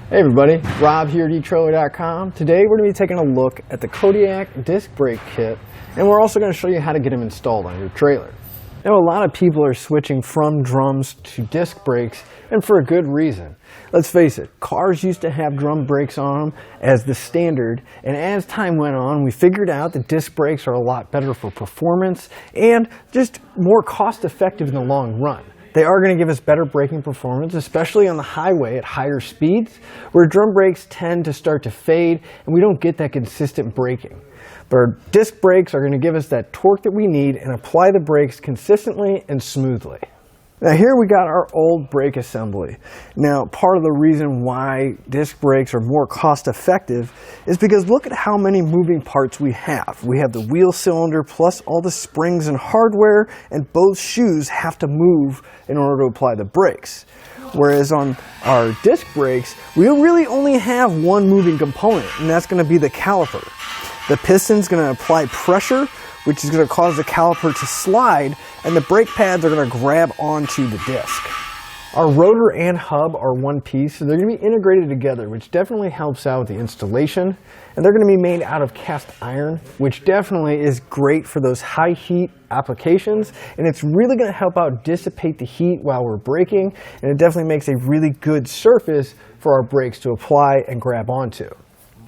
Hey everybody, Rob here at etrailer.com. Today we're going to be taking a look at the Kodiak Disc Brake Kit, and we're also going to show you how to get them installed on your trailer. Now, a lot of people are switching from drums to disc brakes, and for a good reason. Let's face it, cars used to have drum brakes on them as the standard, and as time went on, we figured out that disc brakes are a lot better for performance and just more cost effective in the long run. They are going to give us better braking performance, especially on the highway at higher speeds, where drum brakes tend to start to fade and we don't get that consistent braking. But our disc brakes are going to give us that torque that we need and apply the brakes consistently and smoothly. Now here we got our old brake assembly. Now part of the reason why disc brakes are more cost effective is because look at how many moving parts we have. We have the wheel cylinder plus all the springs and hardware, and both shoes have to move in order to apply the brakes. Whereas on our disc brakes, we really only have one moving component, and that's going to be the caliper. The piston's going to apply pressure, which is going to cause the caliper to slide, and the brake pads are going to grab onto the disc. Our rotor and hub are one piece, so they're going to be integrated together, which definitely helps out with the installation. And they're going to be made out of cast iron, which definitely is great for those high heat applications, and it's really going to help out dissipate the heat while we're braking, and it definitely makes a really good surface for our brakes to apply and grab onto.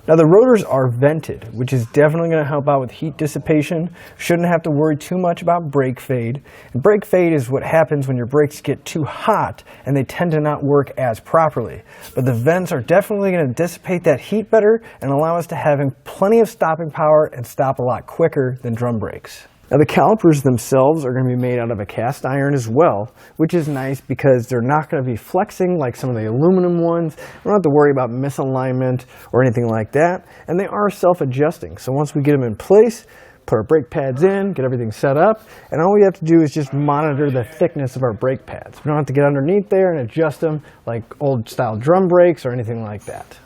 Now the rotors are vented, which is definitely going to help out with heat dissipation. Shouldn't have to worry too much about brake fade. And brake fade is what happens when your brakes get too hot and they tend to not work as properly. But the vents are definitely going to dissipate that heat better and allow us to have plenty of stopping power and stop a lot quicker than drum brakes. Now the calipers themselves are going to be made out of a cast iron as well, which is nice because they're not going to be flexing like some of the aluminum ones. We don't have to worry about misalignment or anything like that, and they are self-adjusting. So once we get them in place, put our brake pads in, get everything set up, and all we have to do is just monitor the thickness of our brake pads. We don't have to get underneath there and adjust them like old style drum brakes or anything like that.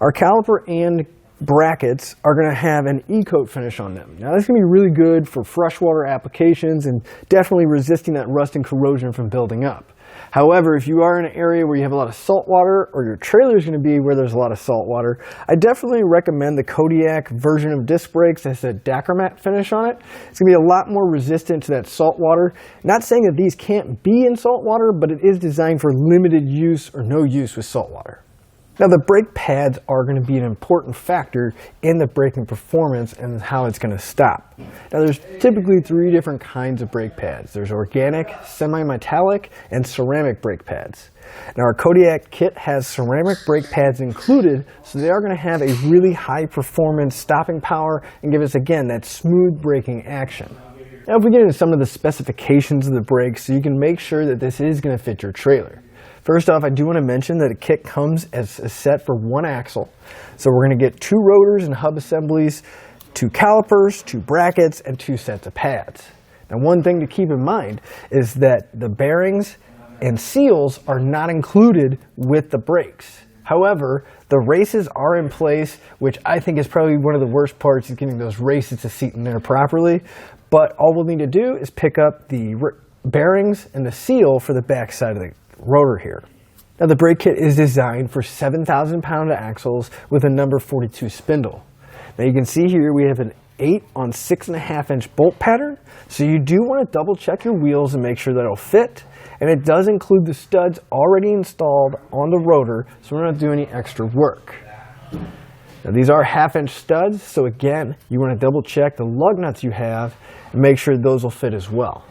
Our caliper and brackets are going to have an e-coat finish on them. Now this is going to be really good for freshwater applications and definitely resisting that rust and corrosion from building up. However, if you are in an area where you have a lot of salt water, or your trailer is going to be where there's a lot of salt water, I definitely recommend the Kodiak version of disc brakes that has a Dacromat finish on it. It's going to be a lot more resistant to that salt water. Not saying that these can't be in salt water, but it is designed for limited use or no use with salt water. Now the brake pads are going to be an important factor in the braking performance and how it's going to stop. Now there's typically three different kinds of brake pads. There's organic, semi-metallic, and ceramic brake pads. Now our Kodiak kit has ceramic brake pads included, so they are going to have a really high performance stopping power and give us again that smooth braking action. Now if we get into some of the specifications of the brakes, so you can make sure that this is going to fit your trailer. First off, I do want to mention that a kit comes as a set for one axle. So we're going to get 2 rotors and hub assemblies, 2 calipers, 2 brackets, and 2 sets of pads. Now one thing to keep in mind is that the bearings and seals are not included with the brakes. However, the races are in place, which I think is probably one of the worst parts, is getting those races to seat in there properly. But all we'll need to do is pick up the bearings and the seal for the back side of the rotor here. Now the brake kit is designed for 7,000 pound axles with a number 42 spindle. Now you can see here we have an 8 on 6.5 inch bolt pattern, so you do want to double check your wheels and make sure that it'll fit, and it does include the studs already installed on the rotor, so we're not doing any extra work. Now these are 1/2 inch studs, so again you want to double check the lug nuts you have and make sure those will fit as well.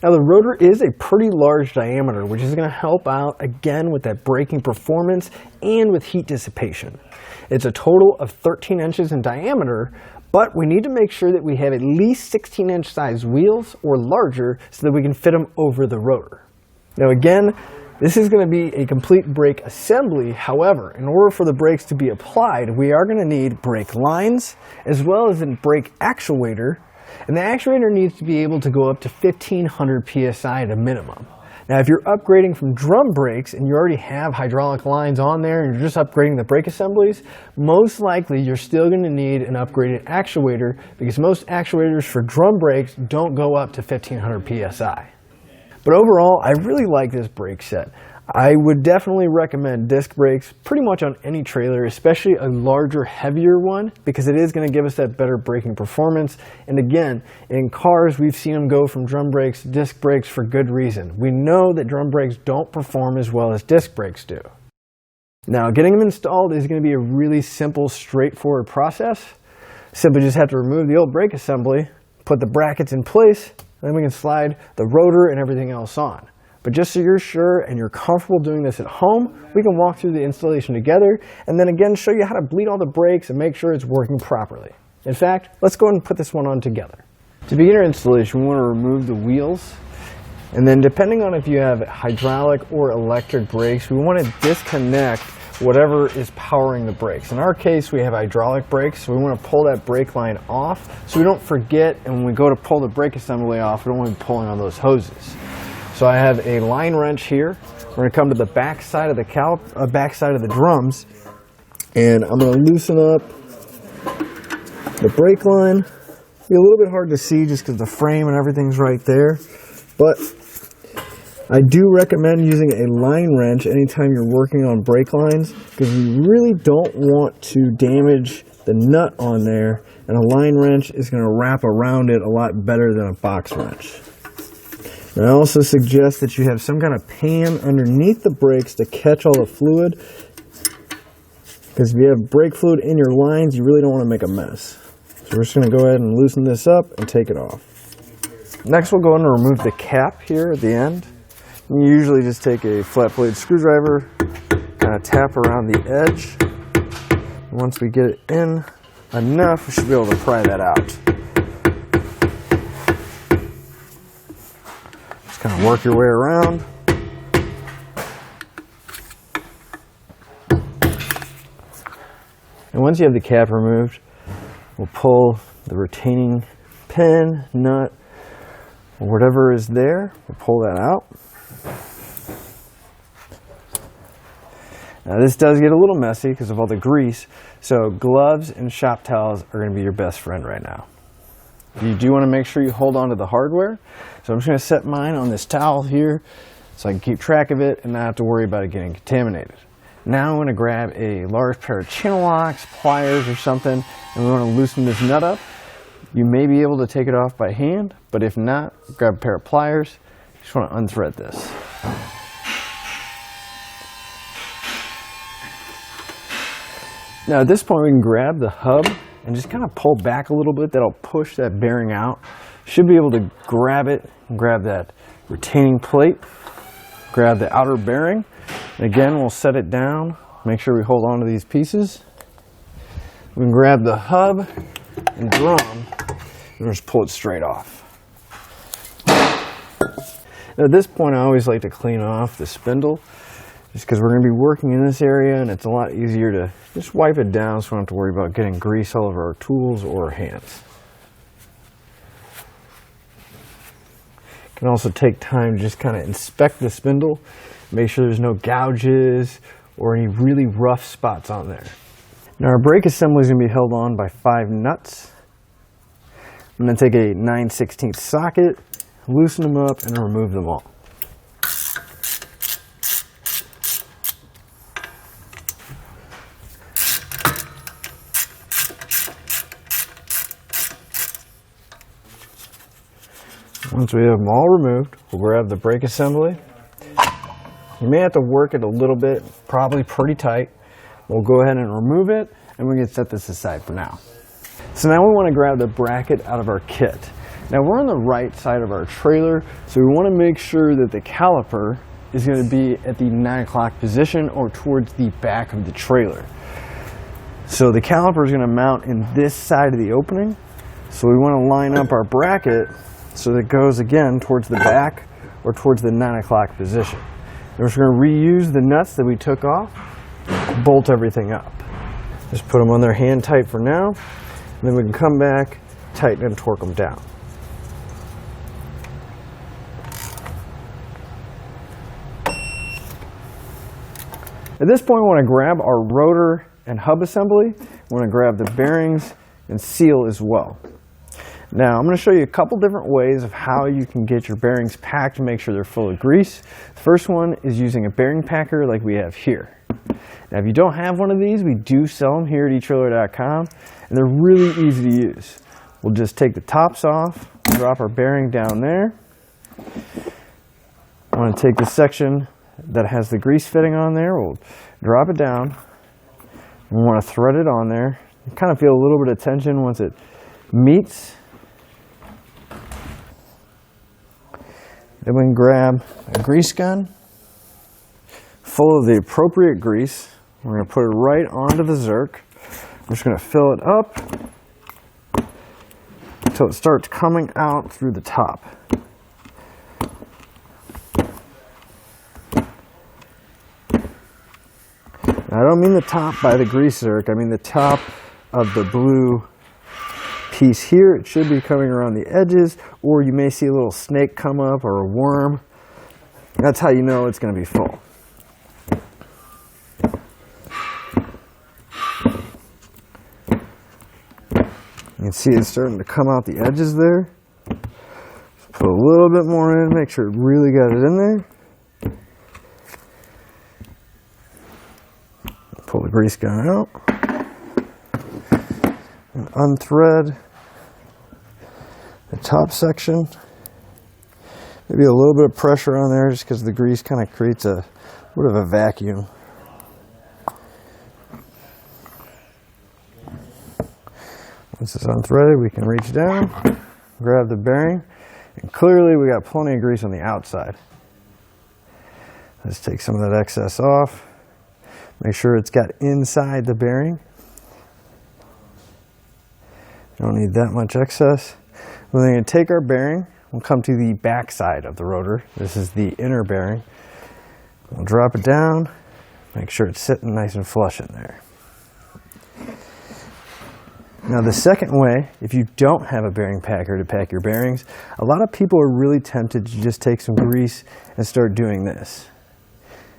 Now the rotor is a pretty large diameter, which is going to help out again with that braking performance and with heat dissipation. It's a total of 13 inches in diameter, but we need to make sure that we have at least 16-inch size wheels or larger so that we can fit them over the rotor. Now again, this is going to be a complete brake assembly. However, in order for the brakes to be applied, we are going to need brake lines as well as a brake actuator. And the actuator needs to be able to go up to 1500 psi at a minimum. Now if you're upgrading from drum brakes and you already have hydraulic lines on there and you're just upgrading the brake assemblies, most likely you're still going to need an upgraded actuator because most actuators for drum brakes don't go up to 1500 psi. But overall, I really like this brake set. I would definitely recommend disc brakes pretty much on any trailer, especially a larger, heavier one, because it is going to give us that better braking performance. And again, in cars, we've seen them go from drum brakes to disc brakes for good reason. We know that drum brakes don't perform as well as disc brakes do. Now, getting them installed is going to be a really simple, straightforward process. Simply just have to remove the old brake assembly, put the brackets in place, and then we can slide the rotor and everything else on. But just so you're sure and you're comfortable doing this at home, we can walk through the installation together and then again show you how to bleed all the brakes and make sure it's working properly. In fact, let's go ahead and put this one on together. To begin our installation, we want to remove the wheels. And then depending on if you have hydraulic or electric brakes, we want to disconnect whatever is powering the brakes. In our case, we have hydraulic brakes, so we want to pull that brake line off so we don't forget, and when we go to pull the brake assembly off, we don't want to be pulling on those hoses. So I have a line wrench here. We're going to come to the back side of the back side of the drums, and I'm going to loosen up the brake line. Be a little bit hard to see just because the frame and everything's right there, but I do recommend using a line wrench anytime you're working on brake lines, because you really don't want to damage the nut on there, and a line wrench is going to wrap around it a lot better than a box wrench. And I also suggest that you have some kind of pan underneath the brakes to catch all the fluid, because if you have brake fluid in your lines, you really don't want to make a mess. So we're just going to go ahead and loosen this up and take it off. Next, we'll go in and remove the cap here at the end. You usually just take a flat blade screwdriver, kind of tap around the edge. Once we get it in enough, we should be able to pry that out. Just kind of work your way around. And once you have the cap removed, we'll pull the retaining pin, nut, or whatever is there. We'll pull that out. Now this does get a little messy because of all the grease, so gloves and shop towels are going to be your best friend right now. You do want to make sure you hold on to the hardware, so I'm just going to set mine on this towel here so I can keep track of it and not have to worry about it getting contaminated. Now I'm going to grab a large pair of channel locks, pliers or something, and we want to loosen this nut up. You may be able to take it off by hand, but if not, grab a pair of pliers. Just want to unthread this. Now at this point we can grab the hub and just kind of pull back a little bit. That'll push that bearing out. Should be able to grab it, grab that retaining plate, grab the outer bearing. And again, we'll set it down, make sure we hold on to these pieces. We can grab the hub and drum and just pull it straight off. Now at this point I always like to clean off the spindle, just because we're going to be working in this area and it's a lot easier to just wipe it down so we don't have to worry about getting grease all over our tools or our hands. You can also take time to just kind of inspect the spindle, make sure there's no gouges or any really rough spots on there. Now our brake assembly is going to be held on by 5 nuts. I'm going to take a 9/16 socket, loosen them up, and remove them all. Once we have them all removed, we'll grab the brake assembly. You may have to work it a little bit, probably pretty tight. We'll go ahead and remove it, and we can set this aside for now. So now we want to grab the bracket out of our kit. Now we're on the right side of our trailer, so we want to make sure that the caliper is going to be at the 9 o'clock position or towards the back of the trailer. So the caliper is going to mount in this side of the opening. So we want to line up our bracket so that it goes again towards the back or towards the 9 o'clock position. And we're just going to reuse the nuts that we took off, bolt everything up. Just put them on there hand tight for now, and then we can come back, tighten and torque them down. At this point we want to grab our rotor and hub assembly. We want to grab the bearings and seal as well. Now I'm going to show you a couple different ways of how you can get your bearings packed to make sure they're full of grease. The first one is using a bearing packer like we have here. Now if you don't have one of these, we do sell them here at etrailer.com, and they're really easy to use. We'll just take the tops off, drop our bearing down there. I want to take the section that has the grease fitting on there, we'll drop it down. We want to thread it on there. You kind of feel a little bit of tension once it meets. Then we can grab a grease gun full of the appropriate grease. We're going to put it right onto the Zerk. I'm just going to fill it up until it starts coming out through the top. Now, I don't mean the top by the grease Zerk, I mean the top of the blue piece here. It should be coming around the edges, or you may see a little snake come up or a worm. That's how you know it's going to be full. You can see it's starting to come out the edges there. Just put a little bit more in, make sure it really got it in there. Pull the grease gun out. And unthread the top section. Maybe a little bit of pressure on there just because the grease kind of creates a bit of a vacuum. Once it's unthreaded, we can reach down, grab the bearing, and clearly we got plenty of grease on the outside. Let's take some of that excess off. Make sure it's got inside the bearing. Don't need that much excess. We're going to take our bearing, we'll come to the back side of the rotor. This is the inner bearing. We'll drop it down, make sure it's sitting nice and flush in there. Now the second way, if you don't have a bearing packer to pack your bearings, a lot of people are really tempted to just take some grease and start doing this.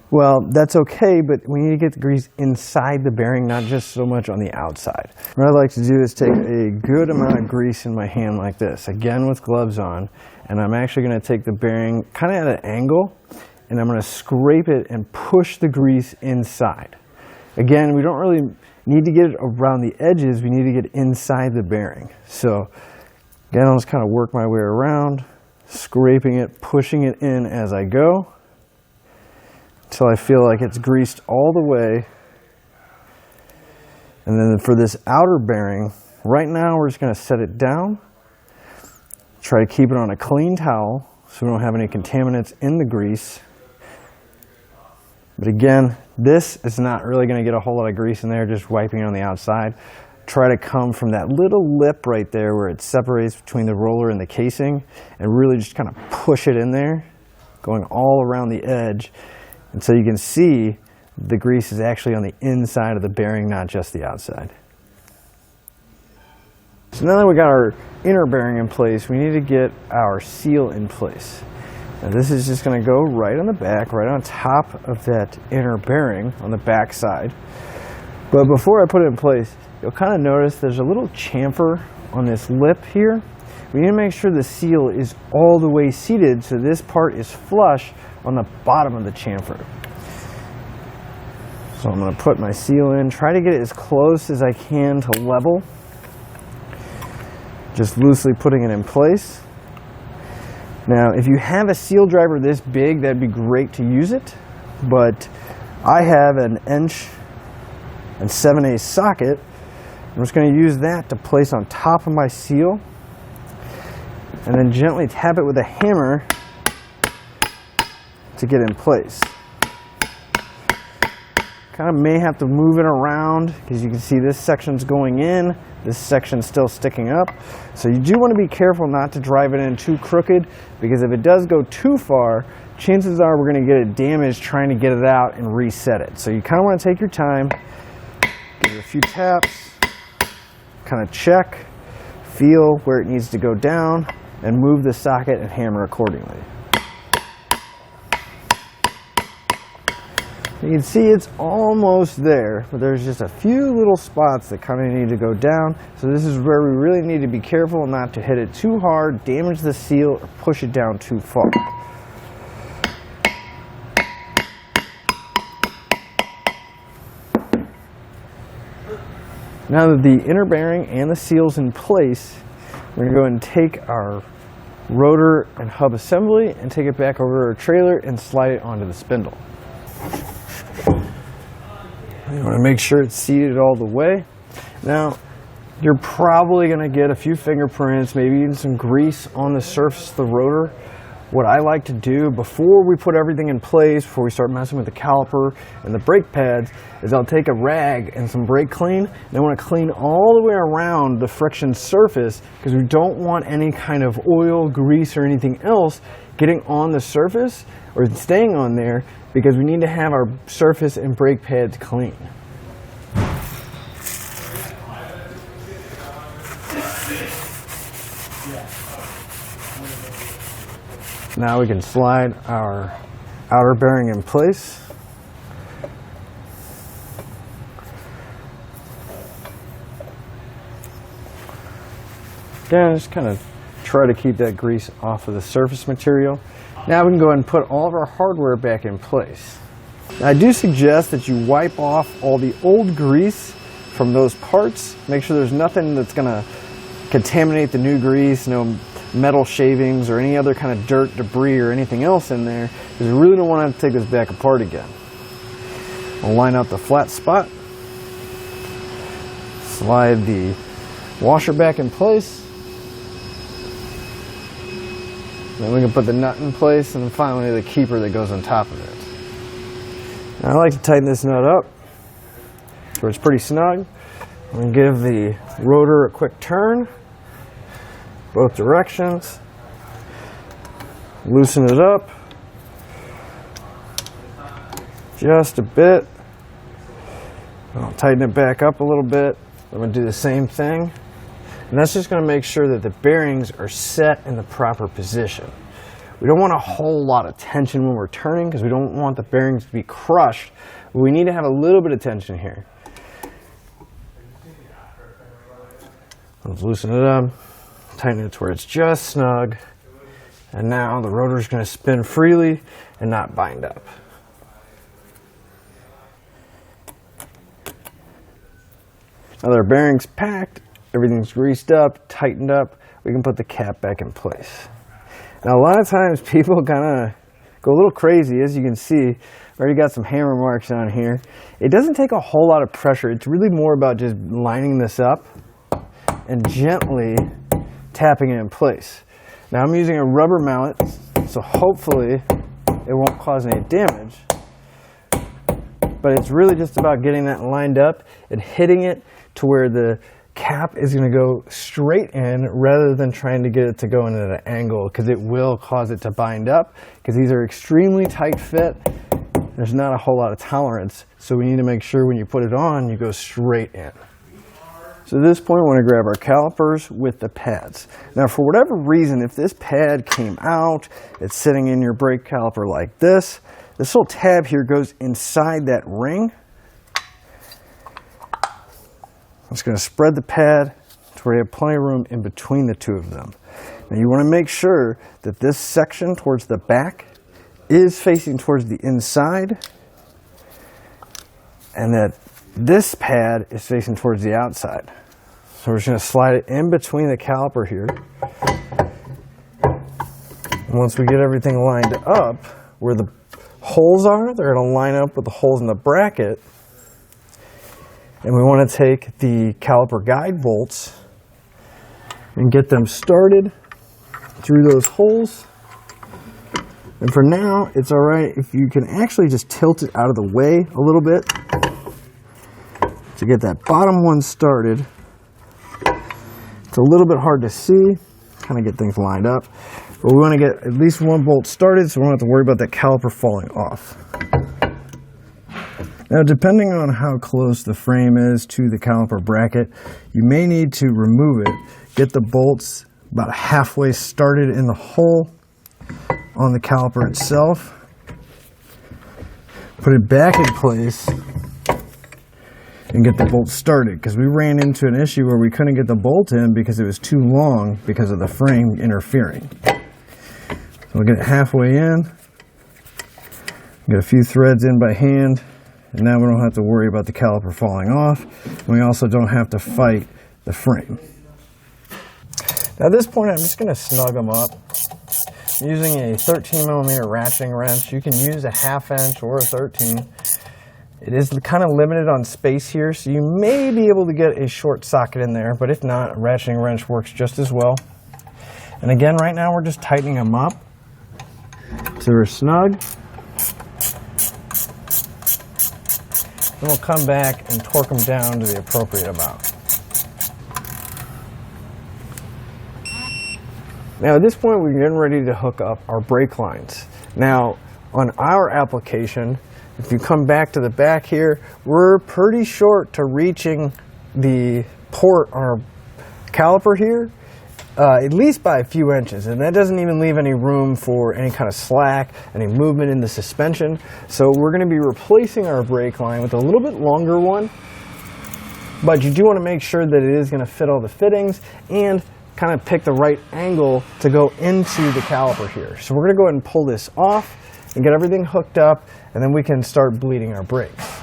Well, that's okay, but we need to get the grease inside the bearing, not just so much on the outside. What I like to do is take a good amount of grease in my hand like this, again with gloves on, and I'm actually going to take the bearing kind of at an angle, and I'm going to scrape it and push the grease inside. Again, we don't really need to get it around the edges, we need to get inside the bearing. So again, I'll just kind of work my way around, scraping it, pushing it in as I go, until I feel like it's greased all the way. And then for this outer bearing, right now we're just going to set it down, try to keep it on a clean towel so we don't have any contaminants in the grease. But again, this is not really going to get a whole lot of grease in there, just wiping it on the outside. Try to come from that little lip right there where it separates between the roller and the casing, and really just kind of push it in there, going all around the edge. And so you can see the grease is actually on the inside of the bearing, not just the outside. So now that we got our inner bearing in place, we need to get our seal in place. Now this is just going to go right on the back, right on top of that inner bearing on the back side. But before I put it in place, you'll kind of notice there's a little chamfer on this lip here. We need to make sure the seal is all the way seated so this part is flush on the bottom of the chamfer. So I'm going to put my seal in, try to get it as close as I can to level. Just loosely putting it in place. Now, if you have a seal driver this big, that'd be great to use it, but I have an 1 7/8" socket. I'm just going to use that to place on top of my seal, and then gently tap it with a hammer to get in place. Kind of may have to move it around because you can see this section's going in, this section's still sticking up. So you do want to be careful not to drive it in too crooked, because if it does go too far, chances are we're going to get it damaged trying to get it out and reset it. So you kind of want to take your time, give it a few taps, kind of check, feel where it needs to go down, and move the socket and hammer accordingly. You can see it's almost there, but there's just a few little spots that kind of need to go down. So this is where we really need to be careful not to hit it too hard, damage the seal, or push it down too far. Now that the inner bearing and the seal's in place, we're going to go ahead and take our rotor and hub assembly and take it back over to our trailer and slide it onto the spindle. You want to make sure it's seated all the way. Now, you're probably going to get a few fingerprints, maybe even some grease on the surface of the rotor. What I like to do before we put everything in place, before we start messing with the caliper and the brake pads, is I'll take a rag and some brake clean, and I want to clean all the way around the friction surface, because we don't want any kind of oil, grease, or anything else getting on the surface or staying on there, because we need to have our surface and brake pads clean. Now we can slide our outer bearing in place. Again, just kind of try to keep that grease off of the surface material. Now we can go ahead and put all of our hardware back in place. Now I do suggest that you wipe off all the old grease from those parts. Make sure there's nothing that's going to contaminate the new grease, no metal shavings or any other kind of dirt, debris, or anything else in there, because we really don't want to have to take this back apart again. We'll line up the flat spot, slide the washer back in place, then we can put the nut in place, and then finally the keeper that goes on top of it. Now I like to tighten this nut up so it's pretty snug. I'm going to give the rotor a quick turn, both directions, loosen it up just a bit. I'll tighten it back up a little bit. I'm going to do the same thing, and that's just going to make sure that the bearings are set in the proper position. We don't want a whole lot of tension when we're turning, because we don't want the bearings to be crushed, but we need to have a little bit of tension here. Let's loosen it up, tighten it to where it's just snug, and now the rotor is going to spin freely and not bind up. Now that our bearing's packed, everything's greased up, tightened up, we can put the cap back in place. Now a lot of times people kind of go a little crazy. As you can see, I've already got some hammer marks on here. It doesn't take a whole lot of pressure. It's really more about just lining this up and gently tapping it in place. Now I'm using a rubber mallet, so hopefully it won't cause any damage. But it's really just about getting that lined up and hitting it to where the cap is going to go straight in, rather than trying to get it to go in at an angle, because it will cause it to bind up, because these are extremely tight fit. There's not a whole lot of tolerance, so we need to make sure when you put it on, you go straight in. So at this point, we want to grab our calipers with the pads. Now, for whatever reason, if this pad came out, it's sitting in your brake caliper like this little tab here goes inside that ring. I'm just going to spread the pad to where you have plenty of room in between the two of them. Now you want to make sure that this section towards the back is facing towards the inside, and that this pad is facing towards the outside. So we're just going to slide it in between the caliper here. Once we get everything lined up, where the holes are, they're going to line up with the holes in the bracket. And we want to take the caliper guide bolts and get them started through those holes. And for now, it's all right if you can actually just tilt it out of the way a little bit to get that bottom one started. It's a little bit hard to see, kind of get things lined up. But we want to get at least one bolt started, so we don't have to worry about that caliper falling off. Now, depending on how close the frame is to the caliper bracket, you may need to remove it. Get the bolts about halfway started in the hole on the caliper itself. put it back in place, and get the bolt started, because we ran into an issue where we couldn't get the bolt in because it was too long because of the frame interfering. So we'll get it halfway in, get a few threads in by hand, and now we don't have to worry about the caliper falling off, and we also don't have to fight the frame. Now at this point I'm just going to snug them up. I'm using a 13mm ratcheting wrench. You can use a 1/2 inch or a 13. It is kind of limited on space here, so you may be able to get a short socket in there, but if not, a ratcheting wrench works just as well. And again, right now we're just tightening them up so they're snug. Then we'll come back and torque them down to the appropriate amount. Now at this point we're getting ready to hook up our brake lines. Now on our application, if you come back to the back here, we're pretty short to reaching the port on our caliper here, at least by a few inches, and that doesn't even leave any room for any kind of slack, any movement in the suspension. So we're going to be replacing our brake line with a little bit longer one, but you do want to make sure that it is going to fit all the fittings and kind of pick the right angle to go into the caliper here. So we're going to go ahead and pull this off and get everything hooked up, and then we can start bleeding our brakes.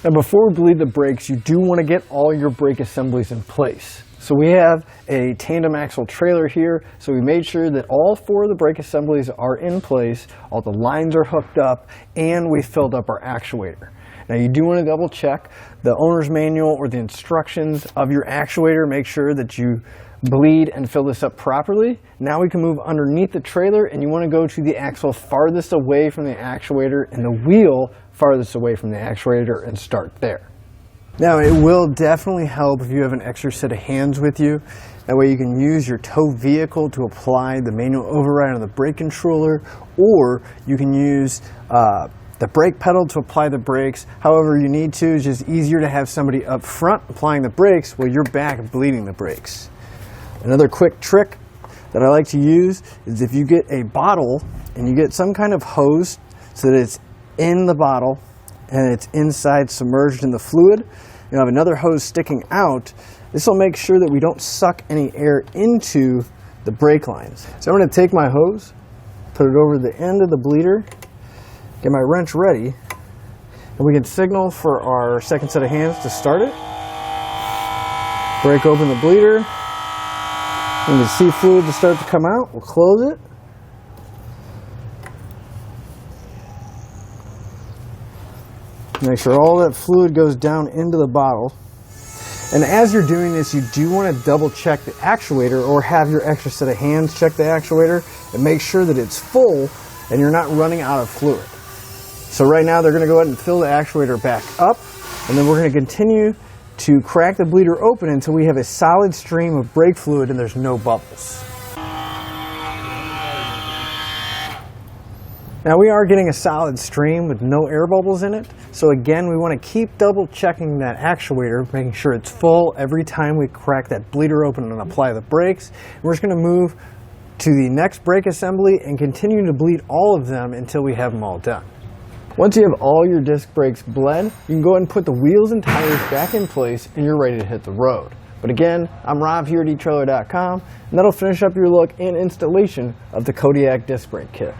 Now before we bleed the brakes, you do want to get all your brake assemblies in place. So we have a tandem axle trailer here, so we made sure that all 4 of the brake assemblies are in place, all the lines are hooked up, and we filled up our actuator. Now you do want to double check the owner's manual or the instructions of your actuator. Make sure that you bleed and fill this up properly. Now we can move underneath the trailer, and you want to go to the axle farthest away from the actuator and the wheel farthest away from the actuator and start there. Now it will definitely help if you have an extra set of hands with you. That way you can use your tow vehicle to apply the manual override on the brake controller, or you can use the brake pedal to apply the brakes. However you need to. It's just easier to have somebody up front applying the brakes while you're back bleeding the brakes. Another quick trick that I like to use is if you get a bottle and you get some kind of hose so that it's in the bottle and it's inside submerged in the fluid, you have another hose sticking out. This will make sure that we don't suck any air into the brake lines. So I'm going to take my hose, put it over the end of the bleeder, get my wrench ready, and we can signal for our second set of hands to start it. Break open the bleeder. When you see fluid to start to come out, we'll close it. Make sure all that fluid goes down into the bottle. And as you're doing this, you do want to double check the actuator, or have your extra set of hands check the actuator and make sure that it's full and you're not running out of fluid. So right now they're going to go ahead and fill the actuator back up, and then we're going to continue to crack the bleeder open until we have a solid stream of brake fluid and there's no bubbles. Now we are getting a solid stream with no air bubbles in it, so again we want to keep double checking that actuator, making sure it's full every time we crack that bleeder open and apply the brakes. We're just going to move to the next brake assembly and continue to bleed all of them until we have them all done. Once you have all your disc brakes bled, you can go ahead and put the wheels and tires back in place and you're ready to hit the road. But again, I'm Rob here at etrailer.com, and that'll finish up your look and installation of the Kodiak Disc Brake Kit.